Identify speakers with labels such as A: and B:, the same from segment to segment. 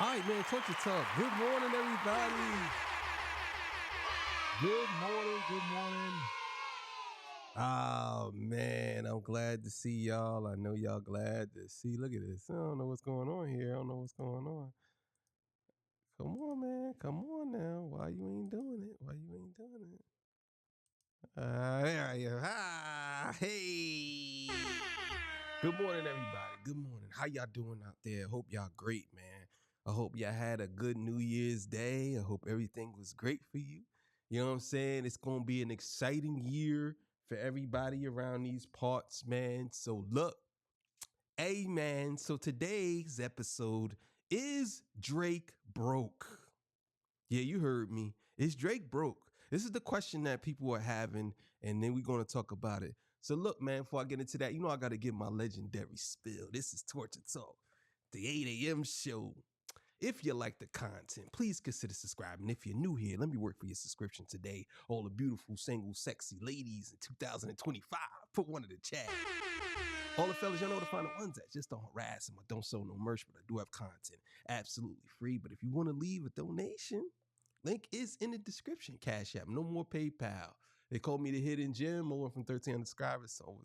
A: All right, man, Torture Talk. Good morning, everybody. Good morning. Oh, man, I'm glad to see y'all. I know y'all glad to see. Look at this. I don't know what's going on here. Come on, man. Come on now. Why you ain't doing it? There I am. Hey. Good morning, everybody. Good morning. How y'all doing out there? Hope y'all great, man. I hope y'all had a good New Year's Day. I hope everything was great for you. You know what I'm saying? It's going to be an exciting year for everybody around these parts, man. So look, hey, man. So today's episode is Drake broke? Yeah, you heard me. Is Drake broke? This is the question that people are having, and then we're going to talk about it. So look, man, before I get into that, you know I got to give my legendary spill. This is Torture Talk, the 8 a.m. show. If you like the content, please consider subscribing. If you're new here, let me work for your subscription today. All the beautiful, single, sexy ladies in 2025, put one in the chat. All the fellas, y'all know to find the ones that just don't harass them. I don't sell no merch, but I do have content absolutely free. But if you want to leave a donation, link is in the description. Cash App, no more PayPal. They called me the hidden gem. I went from 1,300 subscribers to over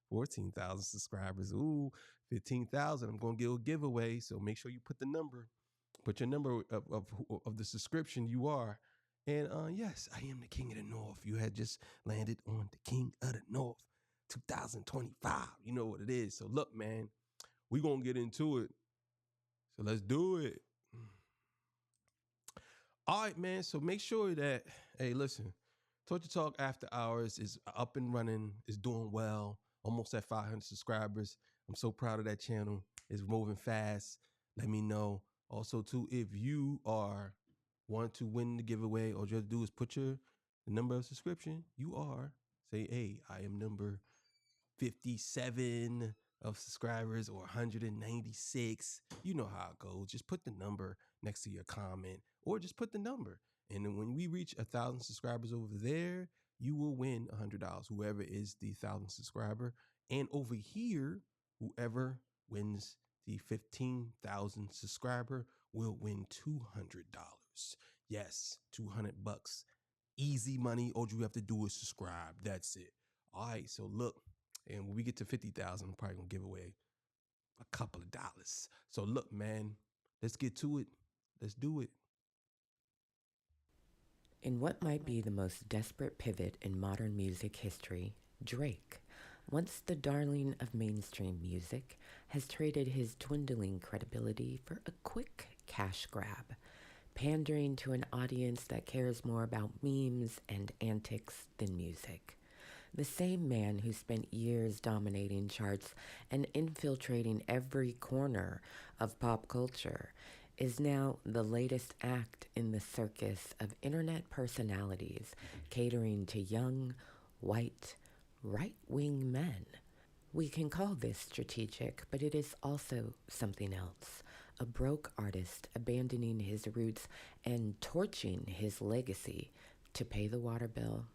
A: 14,000 subscribers. Ooh, 15,000. I'm going to give a giveaway. So make sure you put your number of the subscription you are. And yes, I am the King of the North. You had just landed on the King of the North 2025. You know what it is. So look, man, we're going to get into it. So let's do it. All right, man. So make sure that, hey, listen, Torture Talk After Hours is up and running, is doing well, almost at 500 subscribers. I'm so proud of that channel. It's moving fast. Let me know. Also, too, if you want to win the giveaway, all you have to do is put the number of subscription. Say, hey, I am number 57 of subscribers or 196. You know how it goes. Just put the number next to your comment or just put the number. And then when we reach 1,000 subscribers over there, you will win $100, whoever is the 1,000 subscriber. And over here, whoever wins the 15,000 subscriber will win $200. Yes, $200. Easy money. All you have to do is subscribe. That's it. All right, so look. And when we get to 50,000, I'm probably going to give away a couple of dollars. So look, man, let's get to it. Let's do it.
B: In what might be the most desperate pivot in modern music history, Drake, once the darling of mainstream music, has traded his dwindling credibility for a quick cash grab, pandering to an audience that cares more about memes and antics than music. The same man who spent years dominating charts and infiltrating every corner of pop culture is now the latest act in the circus of internet personalities catering to young, white, right-wing men. We can call this strategic, but it is also something else. A broke artist abandoning his roots and torching his legacy to pay the water bill.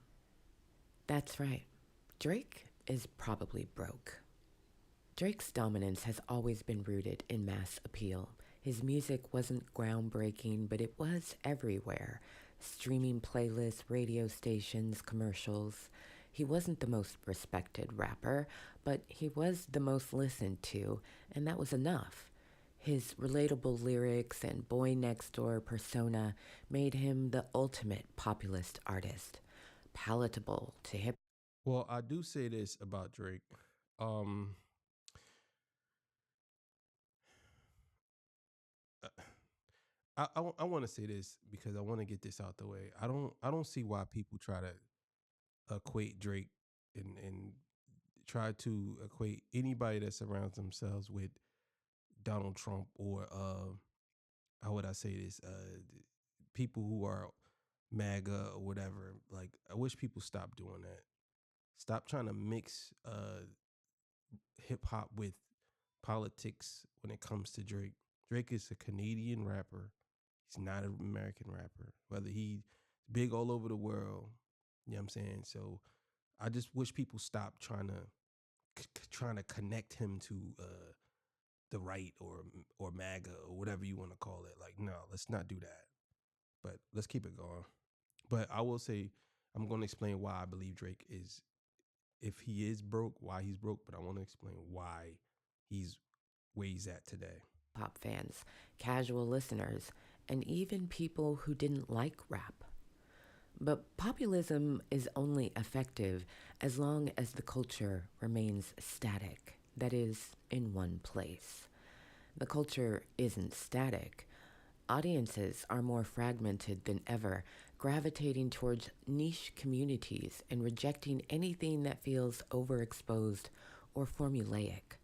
B: That's right. Drake is probably broke. Drake's dominance has always been rooted in mass appeal. His music wasn't groundbreaking, but it was everywhere. Streaming playlists, radio stations, commercials. He wasn't the most respected rapper, but he was the most listened to, and that was enough. His relatable lyrics and boy next door persona made him the ultimate populist artist, palatable to hip.
A: Well, I do say this about Drake. I want to say this because I want to get this out the way. I don't see why people try to equate Drake and try to equate anybody that surrounds themselves with Donald Trump or how would I say this? People who are MAGA or whatever. Like, I wish people stop doing that. Stop trying to mix hip hop with politics when it comes to Drake. Drake is a Canadian rapper. He's not an American rapper. Whether he's big all over the world, you know what I'm saying? So I just wish people stop trying to connect him to the right or MAGA or whatever you want to call it. Like, no, let's not do that. But let's keep it going. But I will say, I'm going to explain why I believe Drake is, if he is broke, why he's broke. But I want to explain why he's where he's at today.
B: Pop fans, casual listeners, and even people who didn't like rap. But populism is only effective as long as the culture remains static, that is, in one place. The culture isn't static. Audiences are more fragmented than ever, gravitating towards niche communities and rejecting anything that feels overexposed or formulaic.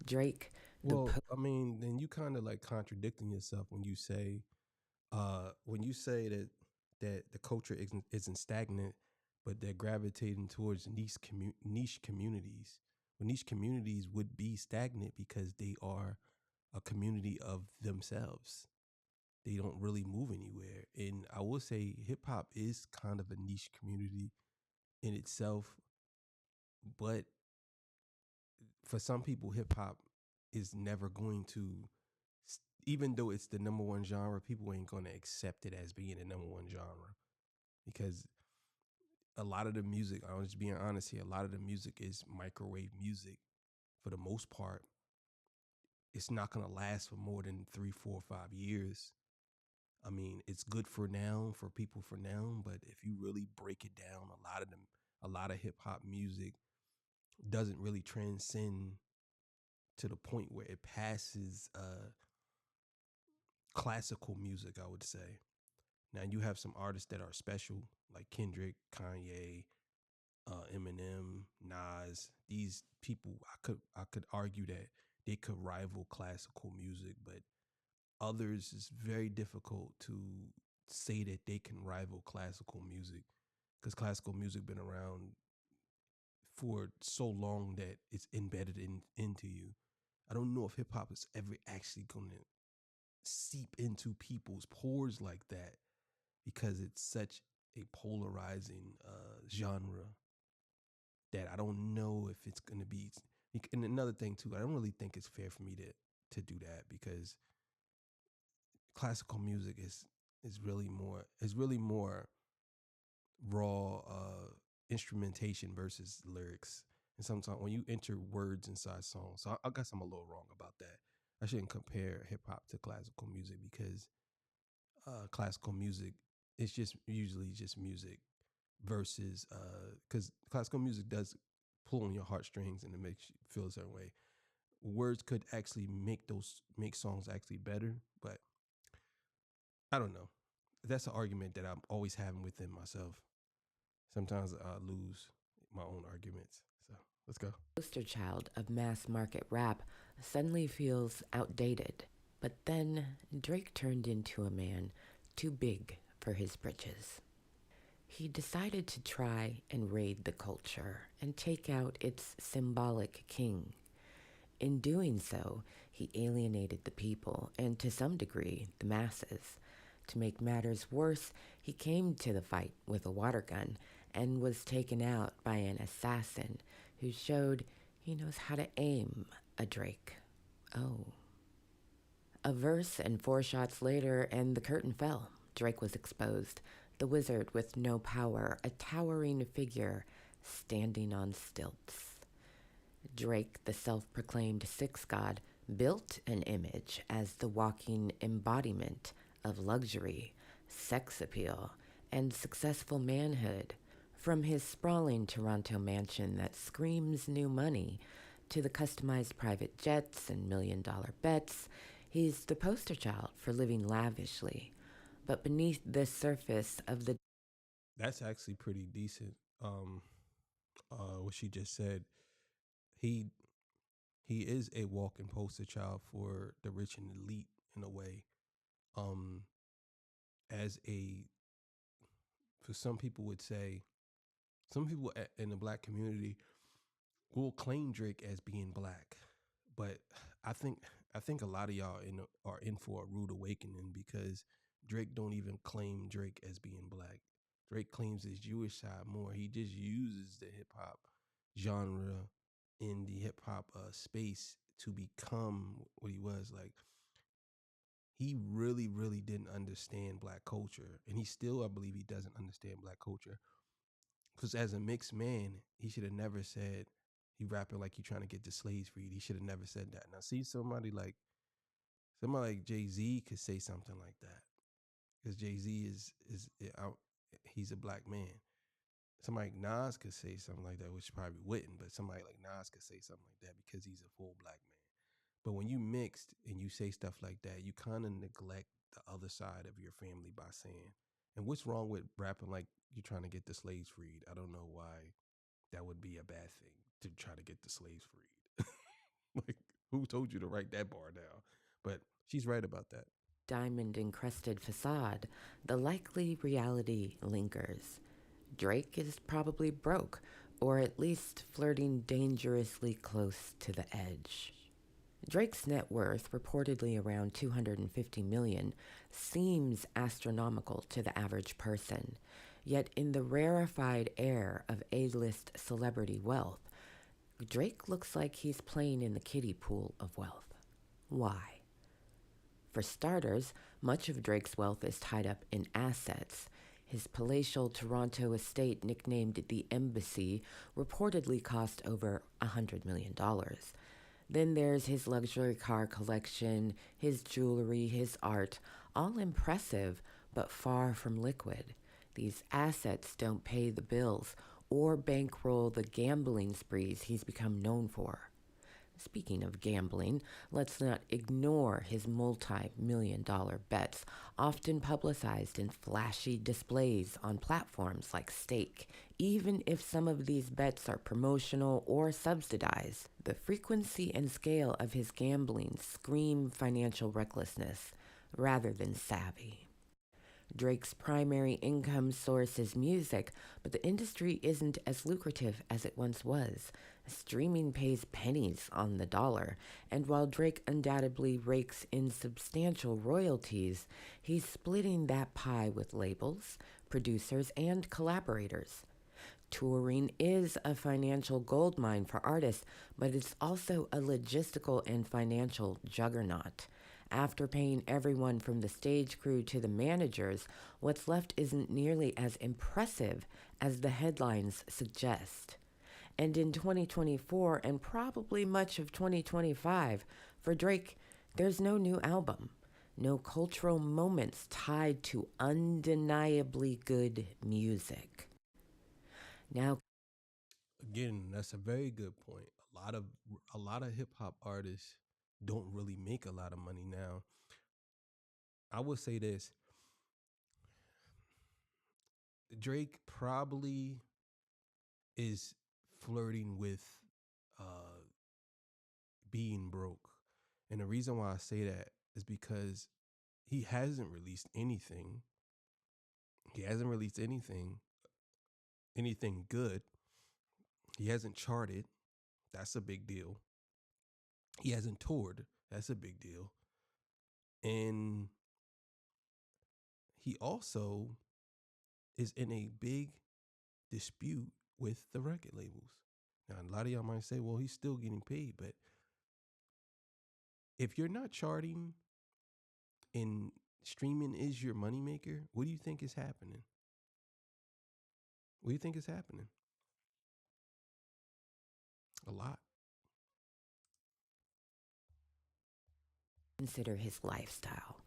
B: Drake,
A: Well, I mean, then you kind of like contradicting yourself when you say that the culture isn't stagnant, but they're gravitating towards niche communities. Well, niche communities would be stagnant because they are a community of themselves. They don't really move anywhere. And I will say hip hop is kind of a niche community in itself, but for some people, hip hop is never going to, even though it's the number one genre, people ain't going to accept it as being the number one genre because a lot of the music, I'm just being honest here, a lot of the music is microwave music for the most part. It's not going to last for more than 3, 4, 5 years. I mean, it's good for now, for people for now, but if you really break it down, a lot of hip hop music doesn't really transcend to the point where it passes classical music, I would say. Now you have some artists that are special, like Kendrick, Kanye, Eminem, Nas. These people, I could argue that they could rival classical music, but others is very difficult to say that they can rival classical music because classical music been around for so long that it's embedded into you. I don't know if hip hop is ever actually going to seep into people's pores like that because it's such a polarizing genre that I don't know if it's going to be. And another thing too, I don't really think it's fair for me to do that because classical music is really more raw instrumentation versus lyrics. And sometimes when you enter words inside songs, so I guess I'm a little wrong about that. I shouldn't compare hip hop to classical music because classical music is just usually just music versus because classical music does pull on your heartstrings and it makes you feel a certain way. Words could actually make songs actually better, but I don't know. That's an argument that I'm always having within myself. Sometimes I lose my own arguments. So let's go.
B: poster child of mass market rap, suddenly feels outdated. But then Drake turned into a man too big for his britches. He decided to try and raid the culture and take out its symbolic king. In doing so, he alienated the people and, to some degree, the masses. To make matters worse, he came to the fight with a water gun and was taken out by an assassin who showed he knows how to aim a Drake. Oh. A verse and 4 shots later, and the curtain fell. Drake was exposed. The wizard with no power, a towering figure standing on stilts. Drake, the self proclaimed six god, built an image as the walking embodiment of luxury, sex appeal, and successful manhood. From his sprawling Toronto mansion that screams new money to the customized private jets and $1,000,000 bets, he's the poster child for living lavishly. But beneath the surface of the
A: That's actually pretty decent. What she just said. He he is a walking poster child for the rich and elite in a way. Um, as a for some people would say, some people in the black community will claim Drake as being black, but I think I think a lot of y'all are in for a rude awakening because Drake don't even claim Drake as being black. Drake claims his Jewish side more. He just uses the hip hop genre in the hip hop space to become what he was. Like, he really, really didn't understand black culture. And he still, I believe, he doesn't understand black culture. Because as a mixed man, he should have never said he rapping like he trying to get the slaves freed. He should have never said that. Now, see, somebody like Jay-Z could say something like that, because Jay-Z is out. He's a black man. Somebody like Nas could say something like that, which probably wouldn't, but somebody like Nas could say something like that because he's a full black man. But when you mixed and you say stuff like that, you kind of neglect the other side of your family by saying, and what's wrong with rapping like you're trying to get the slaves freed? I don't know why that would be a bad thing to try to get the slaves freed. Like, who told you to write that bar down? But she's right about that.
B: Diamond-encrusted facade, the likely reality lingers. Drake is probably broke, or at least flirting dangerously close to the edge. Drake's net worth, reportedly around $250 million, seems astronomical to the average person. Yet in the rarefied air of A-list celebrity wealth, Drake looks like he's playing in the kiddie pool of wealth. Why? For starters, much of Drake's wealth is tied up in assets. His palatial Toronto estate, nicknamed the Embassy, reportedly cost over $100 million. Then there's his luxury car collection, his jewelry, his art, all impressive, but far from liquid. These assets don't pay the bills or bankroll the gambling sprees he's become known for. Speaking of gambling, let's not ignore his multi-million-dollar bets, often publicized in flashy displays on platforms like Stake. Even if some of these bets are promotional or subsidized, the frequency and scale of his gambling scream financial recklessness rather than savvy. Drake's primary income source is music, but the industry isn't as lucrative as it once was. Streaming pays pennies on the dollar, and while Drake undoubtedly rakes in substantial royalties, he's splitting that pie with labels, producers, and collaborators. Touring is a financial goldmine for artists, but it's also a logistical and financial juggernaut. After paying everyone from the stage crew to the managers, what's left isn't nearly as impressive as the headlines suggest. And in 2024, and probably much of 2025, for Drake, there's no new album, no cultural moments tied to undeniably good music. Now,
A: Again, that's a very good point. A lot of hip hop artists don't really make a lot of money now. I would say this: Drake probably is flirting with uh, being broke, and the reason why I say that is because he hasn't released anything. He hasn't released anything good. He hasn't charted. That's a big deal. He hasn't toured. That's a big deal. And he also is in a big dispute with the record labels. Now, a lot of y'all might say, well, he's still getting paid. But if you're not charting and streaming is your moneymaker, what do you think is happening? What do you think is happening? A lot.
B: consider his lifestyle.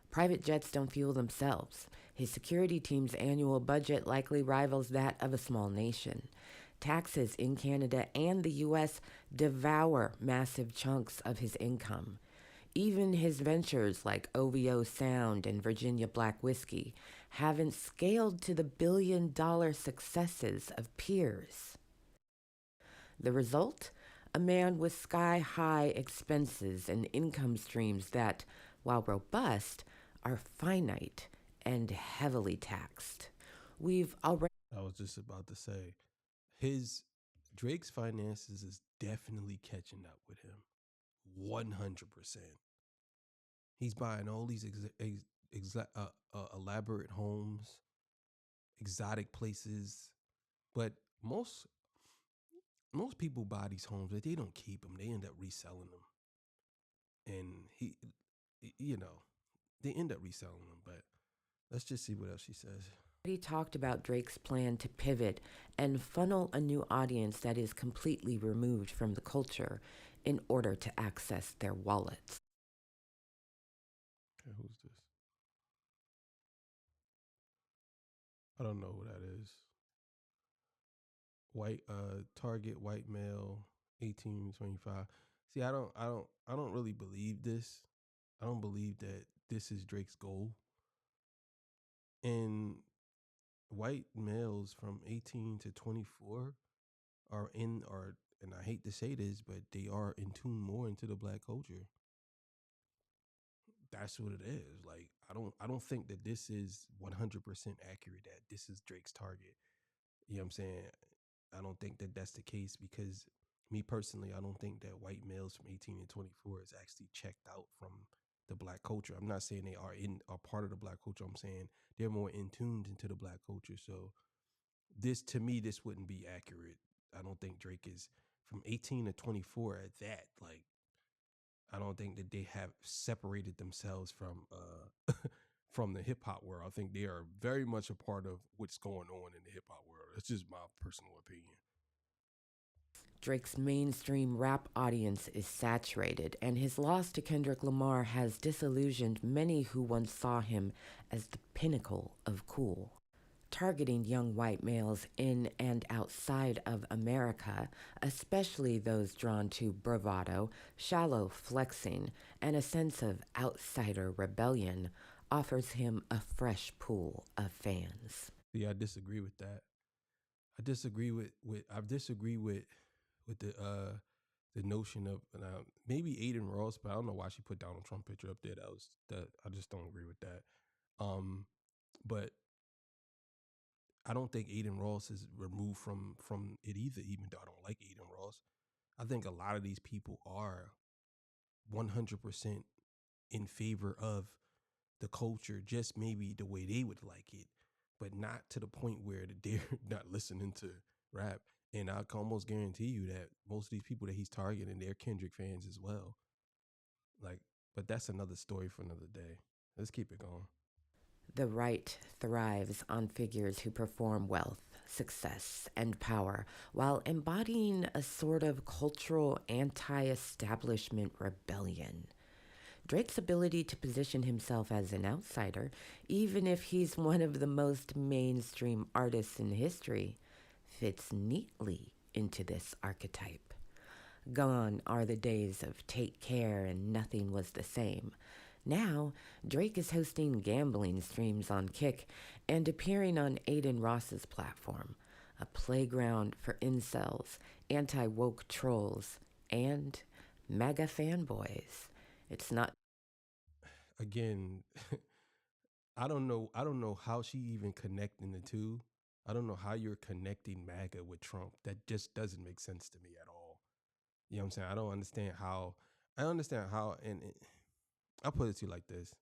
B: Private jets don't fuel themselves. His security team's annual budget likely rivals that of a small nation. Taxes in Canada and the US devour massive chunks of his income. Even his ventures like OVO Sound and Virginia Black Whiskey haven't scaled to the billion-dollar successes of peers. The result? A man with sky high expenses and income streams that, while robust, are finite and heavily taxed. We've already.
A: I was just about to say, his Drake's finances is definitely catching up with him. 100%. He's buying all these elaborate homes, exotic places, but most people buy these homes, but they don't keep them. They end up reselling them. and you know, they end up reselling them. But let's just see what else she says.
B: He talked about Drake's plan to pivot and funnel a new audience that is completely removed from the culture in order to access their wallets.
A: Okay, who's this? I don't know who that is. White target white male 18 to 25. See, I don't really believe this. I don't believe that this is Drake's goal. And white males from 18 to 24 and I hate to say this, but they are in tune more into the black culture. That's what it is. Like I don't think that this is 100% accurate that this is Drake's target. You know what I'm saying? I don't think that that's the case because me personally, I don't think that white males from 18 to 24 is actually checked out from the black culture. I'm not saying they are part of the black culture. I'm saying they're more in tuned into the black culture. So this to me, this wouldn't be accurate. I don't think Drake is from 18 to 24 at that. Like I don't think that they have separated themselves from from the hip hop world. I think they are very much a part of what's going on in the hip hop world. That's just my personal opinion.
B: Drake's mainstream rap audience is saturated, and his loss to Kendrick Lamar has disillusioned many who once saw him as the pinnacle of cool. Targeting young white males in and outside of America, especially those drawn to bravado, shallow flexing, and a sense of outsider rebellion, offers him a fresh pool of fans.
A: See, I disagree with that. I disagree with the notion of maybe Aiden Ross, but I don't know why she put Donald Trump picture up there. That I just don't agree with that. But I don't think Aiden Ross is removed from it either. Even though I don't like Aiden Ross, I think a lot of these people are 100% in favor of the culture, just maybe the way they would like it, but not to the point where they're not listening to rap. And I can almost guarantee you that most of these people that he's targeting, they're Kendrick fans as well. Like, but that's another story for another day. Let's keep it going.
B: The right thrives on figures who perform wealth, success, and power while embodying a sort of cultural anti establishment rebellion. Drake's ability to position himself as an outsider, even if he's one of the most mainstream artists in history, fits neatly into this archetype. Gone are the days of Take Care and Nothing Was the Same. Now, Drake is hosting gambling streams on Kick and appearing on Aiden Ross's platform, a playground for incels, anti woke trolls, and MAGA fanboys. It's not.
A: Again, I don't know how she even connecting the two. I don't know how you're connecting MAGA with Trump. That just doesn't make sense to me at all. You know what I'm saying? I understand how, and I'll put it to you like this.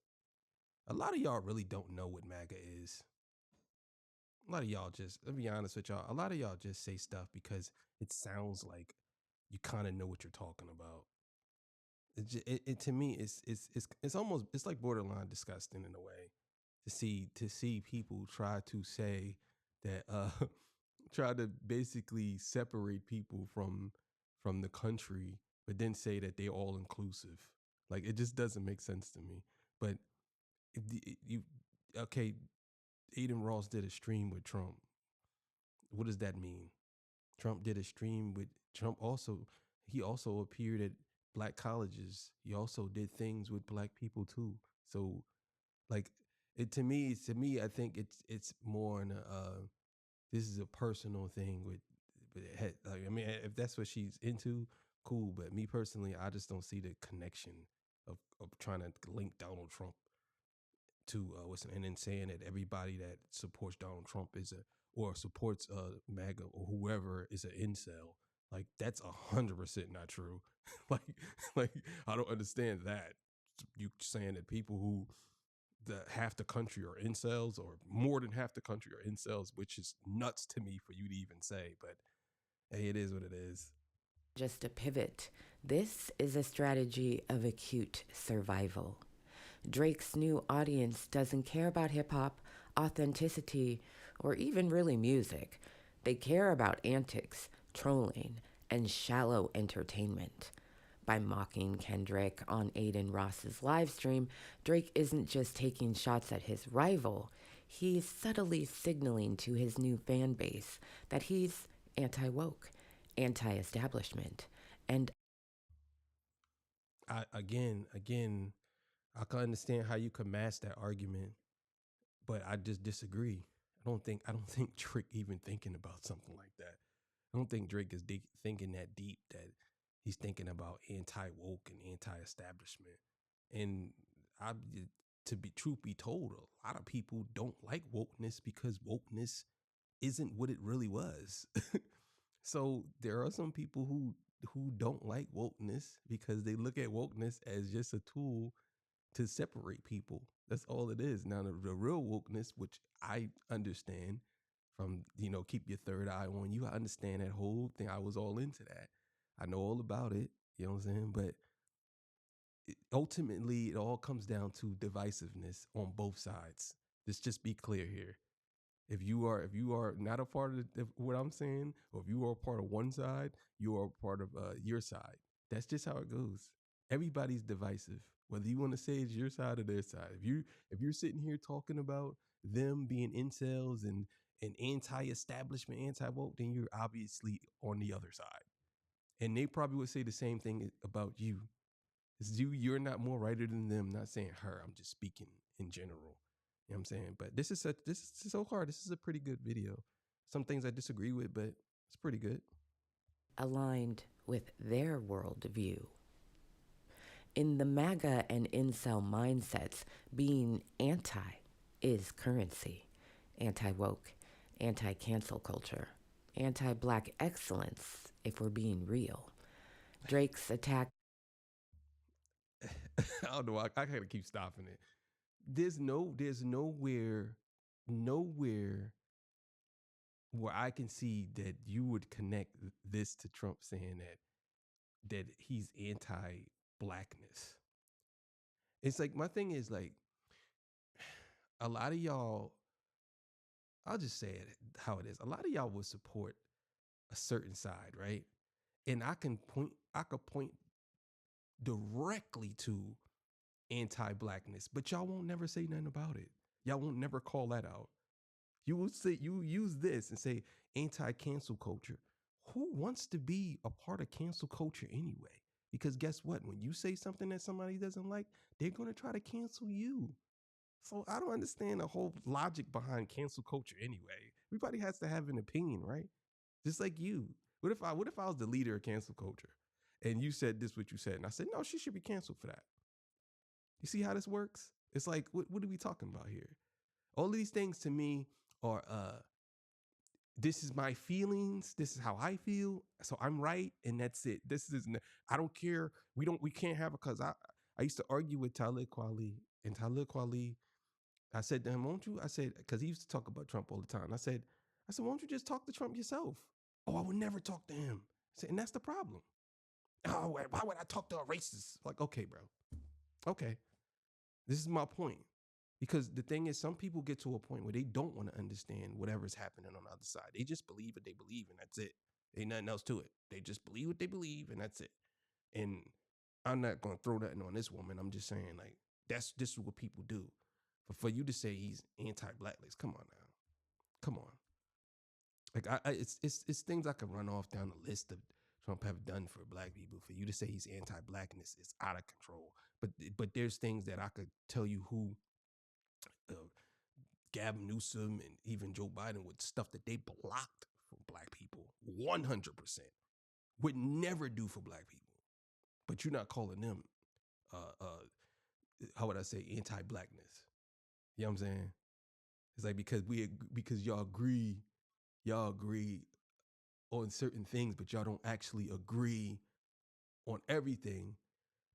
A: A lot of y'all really don't know what MAGA is. A lot of y'all just, let me be honest with y'all, a lot of y'all just say stuff because it sounds like you kind of know what you're talking about. To me, it's almost, it's like borderline disgusting in a way to see people try to say that try to basically separate people from the country, but then say that they're all inclusive. Like it just doesn't make sense to me. But you okay? Aiden Ross did a stream with Trump. What does that mean? Trump did a stream with Trump. He also appeared at black colleges. He also did things with black people too. So like it to me, I think it's more in this is a personal thing like I mean, if that's what she's into, cool. But me personally, I just don't see the connection of trying to link Donald Trump to and then saying that everybody that supports Donald Trump is a or supports MAGA or whoever is an incel. Like that's 100% not true. like like I don't understand that. You saying that people who the half the country are incels or more than half the country are incels, which is nuts to me for you to even say. But hey, it is what it is.
B: just a pivot. This is a strategy of acute survival. Drake's new audience doesn't care about hip hop, authenticity, or even really music. They care about antics, trolling, and shallow entertainment. By mocking Kendrick on Aiden Ross's livestream, Drake isn't just taking shots at his rival, he's subtly signaling to his new fan base that he's anti woke, anti establishment, and
A: Again, I can understand how you could mask that argument, but I just disagree. I don't think Drake even thinking about something like that. I don't think Drake is thinking that deep that he's thinking about anti woke and anti establishment. And I, to be truth be told, a lot of people don't like wokeness because wokeness isn't what it really was. So there are some people who don't like wokeness because they look at wokeness as just a tool to separate people. That's all it is. Now the real wokeness, which I understand from, keep your third eye on you. I understand that whole thing. I was all into that. I know all about it. You know what I'm saying? But ultimately, it all comes down to divisiveness on both sides. Let's just be clear here. If you are not a part of what I'm saying, or if you are a part of one side, you are a part of your side. That's just how it goes. Everybody's divisive, whether you want to say it's your side or their side. If you're sitting here talking about them being incels and anti-establishment, anti-woke, then you're obviously on the other side. And they probably would say the same thing about you. It's you're not more righter than them. Not saying her. I'm just speaking in general. You know what I'm saying? But this is so hard. This is a pretty good video. Some things I disagree with, but it's pretty good.
B: aligned with their worldview. In the MAGA and incel mindsets, being anti is currency. Anti woke, anti cancel culture, anti black excellence, if we're being real. Drake's attack.
A: I don't know. I gotta keep stopping it. There's nowhere where I can see that you would connect this to Trump saying that he's anti-blackness. It's like my thing is like a lot of y'all. I'll just say it how it is. A lot of y'all will support a certain side, right? And I could point directly to anti-blackness, but y'all won't never say nothing about it. Y'all won't never call that out. You will say you use this and say anti-cancel culture. Who wants to be a part of cancel culture anyway? Because guess what? When you say something that somebody doesn't like, they're going to try to cancel you. So I don't understand the whole logic behind cancel culture anyway. Everybody has to have an opinion, right? Just like you. What if I was the leader of cancel culture and you said this what you said and I said no, she should be canceled for that. You see how this works? It's like what are we talking about here? All of these things to me are this is my feelings. This is how I feel. So I'm right, and that's it. I don't care. We can't have it because I used to argue with Talib Kweli, and Talib Kweli, I said to him, won't you? I said, because he used to talk about Trump all the time. I said, won't you just talk to Trump yourself? Oh, I would never talk to him. I said, and that's the problem. Oh, why would I talk to a racist? Like, okay, bro. Okay. This is my point. Because the thing is, some people get to a point where they don't want to understand whatever's happening on the other side. They just believe what they believe, and that's it. Ain't nothing else to it. They just believe what they believe, and that's it. And I'm not gonna throw nothing on this woman. I'm just saying, like, this is what people do. But for you to say he's anti-blackness, come on now, come on. Like, it's things I could run off down the list of Trump have done for black people. For you to say he's anti-blackness is out of control. But there's things that I could tell you who uh, Gavin Newsom and even Joe Biden with stuff that they blocked for black people, 100% would never do for black people. But you're not calling them, how would I say, anti-blackness? You know what I'm saying? It's like because y'all agree on certain things, but y'all don't actually agree on everything.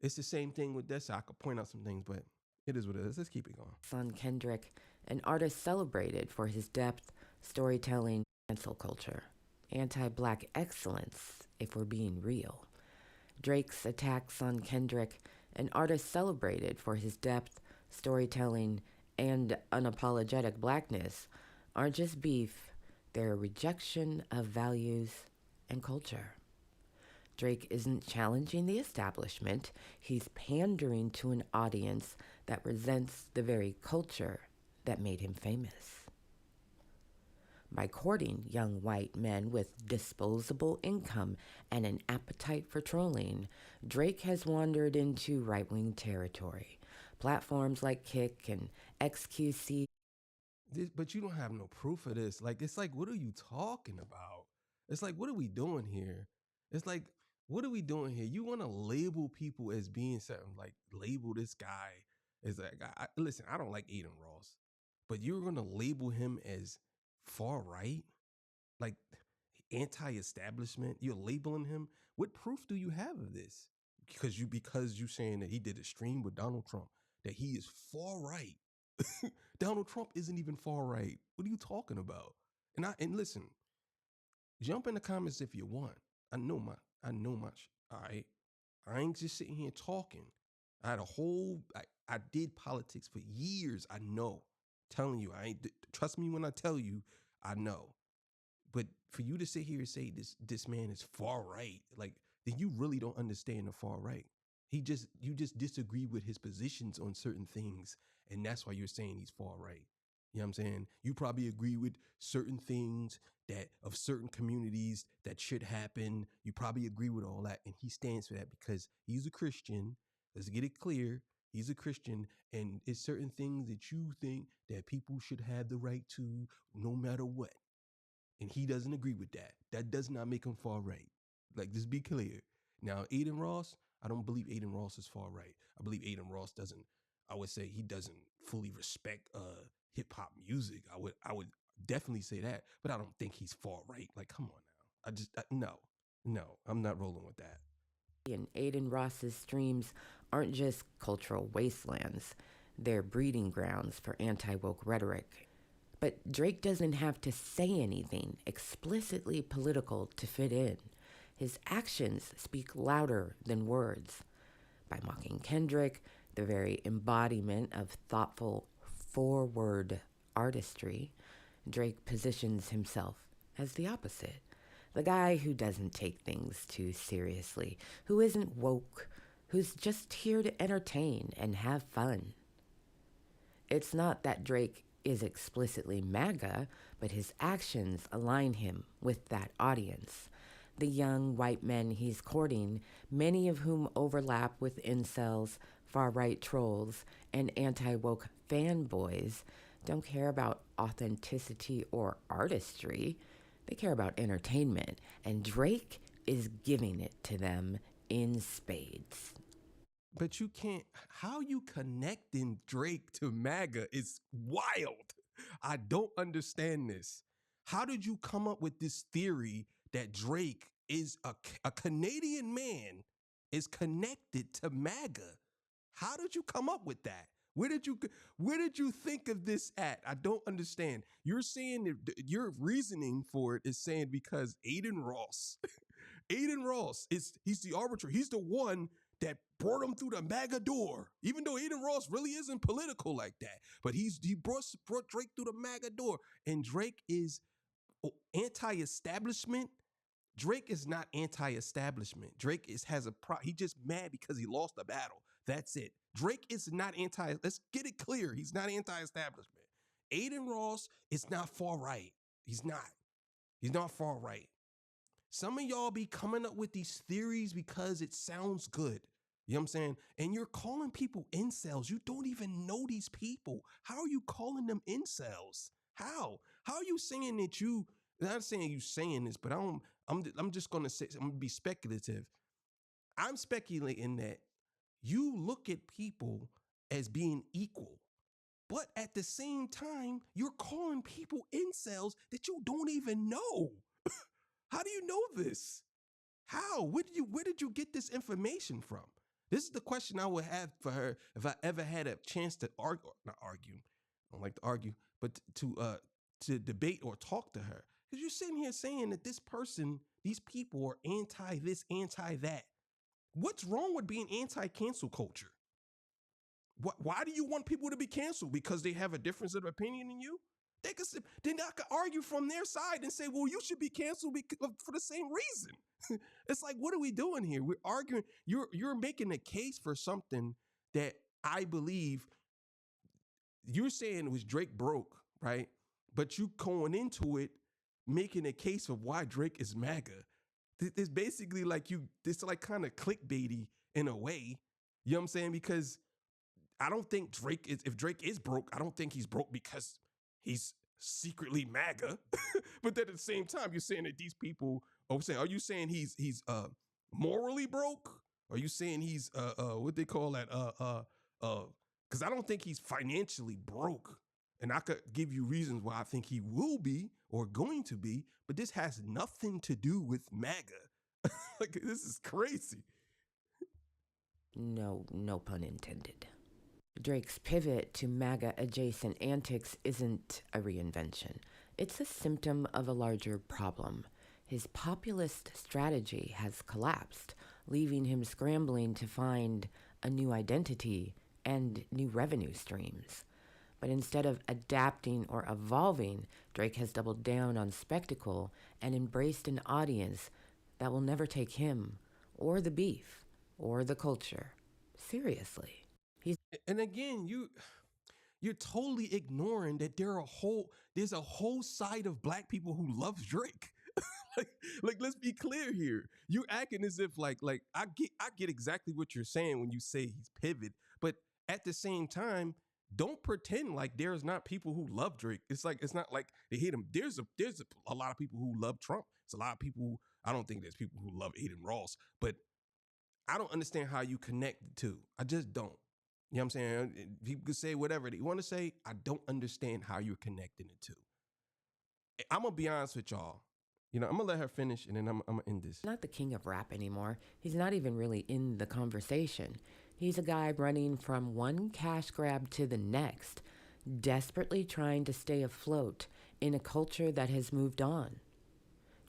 A: It's the same thing with this. I could point out some things, but it is what it is. Let's keep it going.
B: Son Kendrick, an artist celebrated for his depth, storytelling, cancel culture. anti-black excellence, if we're being real. Drake's attacks on Kendrick, an artist celebrated for his depth, storytelling, and unapologetic blackness, aren't just beef, they're a rejection of values and culture. Drake isn't challenging the establishment, he's pandering to an audience that resents the very culture that made him famous. By courting young white men with disposable income and an appetite for trolling, Drake has wandered into right wing territory. Platforms like Kick and XQC.
A: But you don't have no proof of this. Like, it's like, what are you talking about? It's like, what are we doing here? It's like, what are we doing here? You want to label people as being something, like label this guy as like, listen, I don't like Aiden Ross, but you're going to label him as far right, like anti-establishment. You're labeling him. What proof do you have of this? Because you saying that he did a stream with Donald Trump, that he is far right. Donald Trump isn't even far right. What are you talking about? And listen, jump in the comments if you want. I know much. All right. I ain't just sitting here talking. I did politics for years. I know. Telling you, I ain't trust me when I tell you, I know. But for you to sit here and say this man is far right, like, then you really don't understand the far right. You just disagree with his positions on certain things, and that's why you're saying he's far right. You know what I'm saying? You probably agree with certain things that of certain communities that should happen. You probably agree with all that, and he stands for that because he's a Christian. Let's get it clear. He's a Christian, and it's certain things that you think that people should have the right to, no matter what, and he doesn't agree with that. That does not make him far right. Like, just be clear. Now, Aiden Ross, I don't believe Aiden Ross is far right. I believe Aiden Ross doesn't. I would say he doesn't fully respect hip hop music. I would definitely say that, but I don't think he's far right. Like, come on now. No, I'm not rolling with that.
B: And Aiden Ross's streams aren't just cultural wastelands, they're breeding grounds for anti woke rhetoric. But Drake doesn't have to say anything explicitly political to fit in. His actions speak louder than words. By mocking Kendrick, the very embodiment of thoughtful, forward artistry, Drake positions himself as the opposite. The guy who doesn't take things too seriously, who isn't woke, who's just here to entertain and have fun. It's not that Drake is explicitly MAGA, but his actions align him with that audience. The young white men he's courting, many of whom overlap with incels, far right trolls, and anti woke fanboys, don't care about authenticity or artistry. They care about entertainment, and Drake is giving it to them in spades.
A: But you can't, how you connecting Drake to MAGA is wild. I don't understand this. How did you come up with this theory that Drake is a Canadian man is connected to MAGA? How did you come up with that? Where did you think of this at? I don't understand. You're saying that your reasoning for it is saying because Aiden Ross Aiden Ross he's the arbiter. He's the one that brought him through the MAGA door. Even though Aiden Ross really isn't political like that, but he brought Drake through the MAGA door, and Drake is anti-establishment. Drake is not anti-establishment. Drake has a he just mad because he lost the battle. That's it. Drake is not anti. Let's get it clear. He's not anti-establishment. Aiden Ross is not far right. He's not. He's not far right. Some of y'all be coming up with these theories because it sounds good. You know what I'm saying? And you're calling people incels. You don't even know these people. How are you calling them incels? How? How are you saying that you? I'm not saying you saying this, but I'm just gonna say I'm gonna be speculative. I'm speculating that you look at people as being equal, but at the same time, you're calling people incels that you don't even know. How do you know this? How? Where did you get this information from? This is the question I would have for her if I ever had a chance to argue, not argue. I don't like to argue, but to debate or talk to her. Because you're sitting here saying that these people are anti this, anti that. What's wrong with being anti cancel culture? Why do you want people to be canceled? Because they have a difference of opinion than you? Then I could argue from their side and say, well, you should be canceled for the same reason. It's like, what are we doing here? We're arguing. You're making a case for something that I believe you're saying it was Drake broke, right? But you going into it making a case of why Drake is MAGA. It's basically like it's like kind of clickbaity in a way. You know what I'm saying? Because I don't think if Drake is broke, I don't think he's broke because he's secretly MAGA. But then at the same time, you're saying that these people are you saying he's morally broke? Are you saying he's what they call that because I don't think he's financially broke. And I could give you reasons why I think he will be or going to be, but this has nothing to do with MAGA. Like, this is crazy.
B: No pun intended. Drake's pivot to MAGA adjacent antics isn't a reinvention. It's a symptom of a larger problem. His populist strategy has collapsed, leaving him scrambling to find a new identity and new revenue streams. But instead of adapting or evolving, Drake has doubled down on spectacle and embraced an audience that will never take him or the beef or the culture seriously.
A: And again, you're totally ignoring that there's a whole side of black people who loves Drake. like let's be clear here. You acting as if like I get exactly what you're saying when you say he's pivot, but at the same time, don't pretend like there's not people who love Drake. It's not like they hate him. There's a lot of people who love Trump. It's a lot of people. I don't think there's people who love Aiden Ross, but I don't understand how you connect the two. I just don't. You know what I'm saying? People could say whatever they want to say. I don't understand how you're connecting the two. I'm going to be honest with y'all. I'm going to let her finish and then I'm going to end this.
B: Not the king of rap anymore. He's not even really in the conversation. He's a guy running from one cash grab to the next, desperately trying to stay afloat in a culture that has moved on.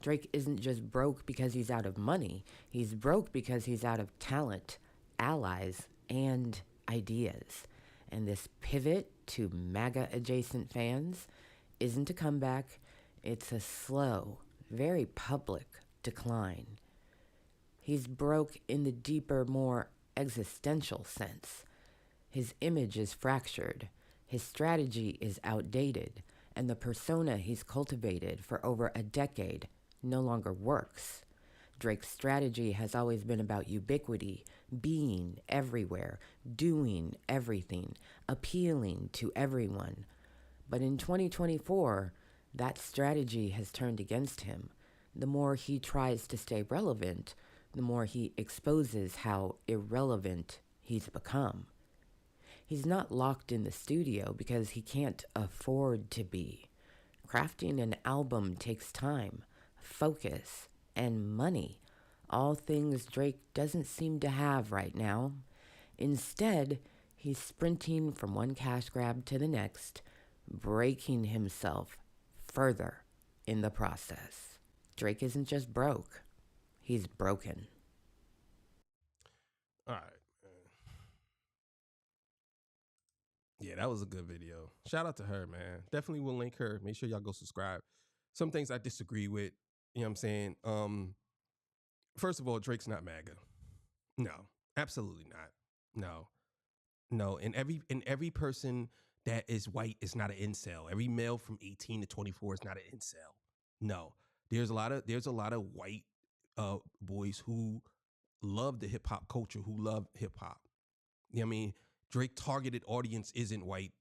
B: Drake isn't just broke because he's out of money. He's broke because he's out of talent, allies, and ideas. And this pivot to MAGA-adjacent fans isn't a comeback. It's a slow, very public decline. He's broke in the deeper, more existential sense. His image is fractured. His strategy is outdated. And the persona he's cultivated for over a decade no longer works. Drake's strategy has always been about ubiquity, being everywhere, doing everything, appealing to everyone. But in 2024, that strategy has turned against him. The more he tries to stay relevant, the more he exposes how irrelevant he's become. He's not locked in the studio because he can't afford to be. Crafting an album takes time, focus, and money, all things Drake doesn't seem to have right now. Instead, he's sprinting from one cash grab to the next, breaking himself further in the process. Drake isn't just broke, he's broken.
A: All right. Yeah, that was a good video. Shout out to her, man. Definitely will link her. Make sure y'all go subscribe. Some things I disagree with. You know what I'm saying? First of all, Drake's not MAGA. No, absolutely not. No. And every person that is white is not an incel. Every male from 18 to 24 is not an incel. No. There's a lot of white boys who love the hip hop culture, who love hip hop. You know what I mean? Drake targeted audience isn't white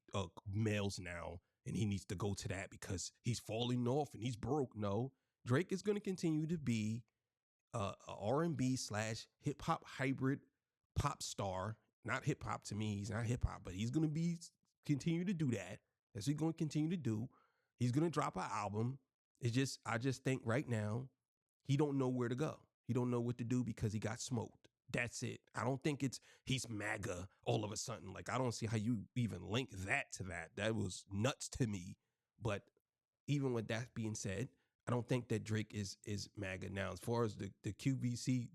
A: males now, and he needs to go to that because he's falling off and he's broke. No, Drake is going to continue to be a R&B / hip hop hybrid pop star. Not hip hop to me. He's not hip hop, but he's going to continue to do that. That's what he's going to continue to do. He's going to drop an album. I just think right now he don't know where to go. He don't know what to do because he got smoked. That's it. I don't think he's MAGA all of a sudden. Like, I don't see how you even link that to that. That was nuts to me. But even with that being said, I don't think that Drake is MAGA now. As far as the QBC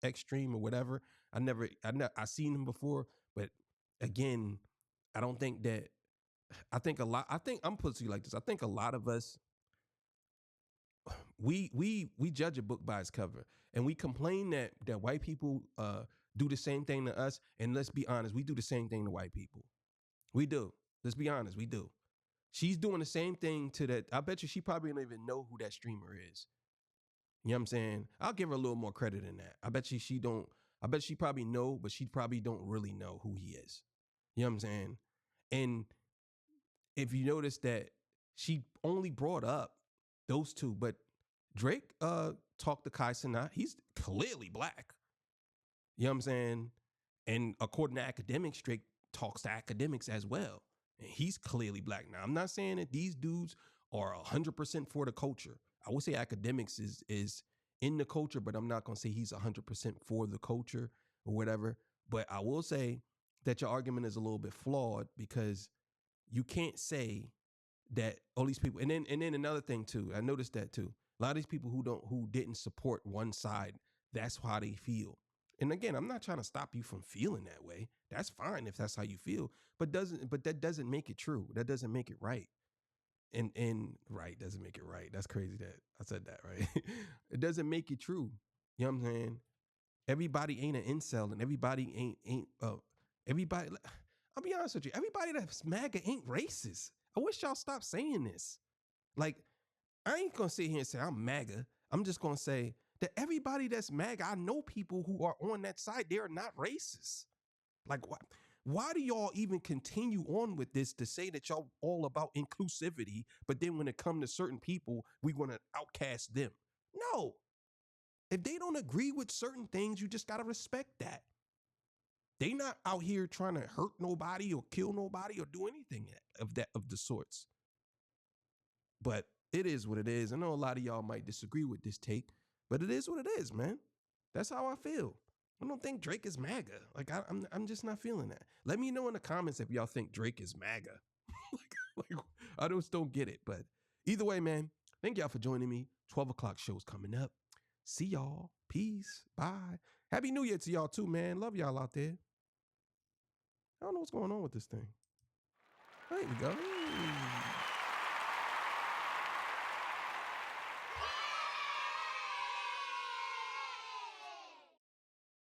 A: extreme or whatever, I seen him before, but again, I don't think that. I think I'm putting it like this. I think a lot of us we judge a book by its cover, and we complain that white people do the same thing to us. And let's be honest, we do the same thing to white people. We do. Let's be honest, we do. She's doing the same thing to that. I bet you she probably don't even know who that streamer is. You know what I'm saying? I'll give her a little more credit than that. I bet you she don't. I bet she probably know, but she probably don't really know who he is. You know what I'm saying? And if you notice that she only brought up those two, but Drake talked to Kai Cenat. He's clearly black. You know what I'm saying? And according to academics, Drake talks to academics as well. And he's clearly black. Now, I'm not saying that these dudes are 100% for the culture. I would say academics is in the culture, but I'm not going to say he's 100% for the culture or whatever. But I will say that your argument is a little bit flawed, because you can't say that all these people, and then another thing too, I noticed that too. A lot of these people who didn't support one side, that's how they feel. And again, I'm not trying to stop you from feeling that way. That's fine if that's how you feel, but that doesn't make it true. That doesn't make it right. And right doesn't make it right. That's crazy that I said that, right? It doesn't make it true. You know what I'm saying? Everybody ain't an incel, and everybody ain't everybody. I'll be honest with you. Everybody that's MAGA ain't racist. I wish y'all stop saying this. Like, I ain't gonna sit here and say I'm MAGA. I'm just gonna say that everybody that's MAGA, I know people who are on that side, they are not racist. Like, why do y'all even continue on with this to say that y'all all about inclusivity, but then when it comes to certain people, we want to outcast them? No. If they don't agree with certain things, you just gotta respect that. They not out here trying to hurt nobody or kill nobody or do anything of the sorts. But it is what it is. I know a lot of y'all might disagree with this take, but it is what it is, man. That's how I feel. I don't think Drake is MAGA. Like, I'm just not feeling that. Let me know in the comments if y'all think Drake is MAGA. like I just don't get it. But either way, man, thank y'all for joining me. 12 o'clock show's coming up. See y'all. Peace. Bye. Happy New Year to y'all too, man. Love y'all out there. I don't know what's going on with this thing. There we go.